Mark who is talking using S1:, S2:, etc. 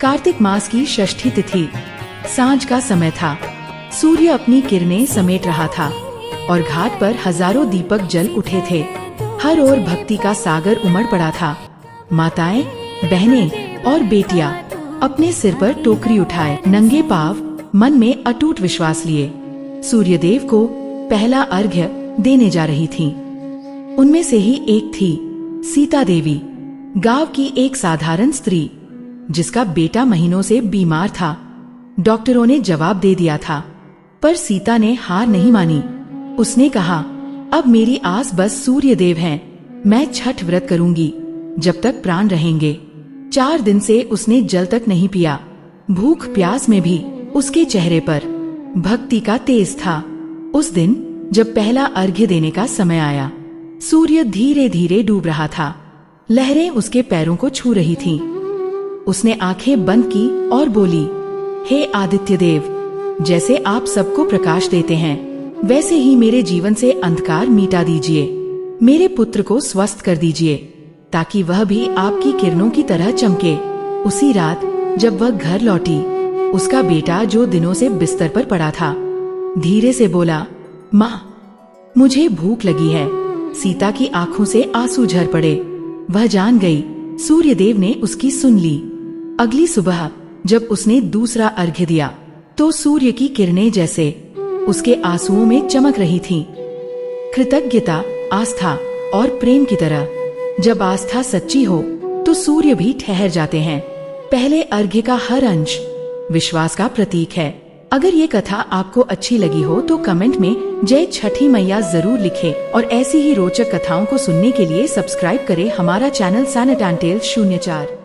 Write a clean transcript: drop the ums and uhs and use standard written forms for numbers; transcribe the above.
S1: कार्तिक मास की षष्ठी तिथि, सांझ का समय था। सूर्य अपनी किरणें समेट रहा था और घाट पर हजारों दीपक जल उठे थे। हर ओर भक्ति का सागर उमड़ पड़ा था। माताएं, बहनें और बेटियां अपने सिर पर टोकरी उठाए नंगे पांव मन में अटूट विश्वास लिए सूर्यदेव को पहला अर्घ्य देने जा रही थीं। उनमें से ही एक थी सीता देवी, गांव की एक साधारण स्त्री जिसका बेटा महीनों से बीमार था। डॉक्टरों ने जवाब दे दिया था, पर सीता ने हार नहीं मानी। उसने कहा, अब मेरी आस बस सूर्यदेव हैं। मैं छठ व्रत करूंगी जब तक प्राण रहेंगे। 4 दिन से उसने जल तक नहीं पिया। भूख प्यास में भी उसके चेहरे पर भक्ति का तेज था। उस दिन जब पहला अर्घ्य देने का समय आया, सूर्य धीरे धीरे डूब रहा था। लहरें उसके पैरों को छू रही थीं। उसने आंखें बंद की और बोली, हे आदित्य देव, जैसे आप सबको प्रकाश देते हैं, वैसे ही मेरे जीवन से अंधकार मिटा दीजिए। मेरे पुत्र को स्वस्थ कर दीजिए ताकि वह भी आपकी किरणों की तरह चमके। उसी रात जब वह घर लौटी, उसका बेटा जो दिनों से बिस्तर पर पड़ा था, धीरे से बोला, माँ, मुझे भूख लगी है। सीता की आंखों से आंसू झर पड़े। वह जान गई सूर्यदेव ने उसकी सुन ली। अगली सुबह जब उसने दूसरा अर्घ्य दिया तो सूर्य की किरणें जैसे उसके आंसुओं में चमक रही थीं। कृतज्ञता, आस्था और प्रेम की तरह। जब आस्था सच्ची हो तो सूर्य भी ठहर जाते हैं। पहले अर्घ्य का हर अंश विश्वास का प्रतीक है। अगर ये कथा आपको अच्छी लगी हो तो कमेंट में जय छठी मैया जरूर लिखें और ऐसी ही रोचक कथाओं को सुनने के लिए सब्सक्राइब करें हमारा चैनल सैनेट एंड टेल्स 04।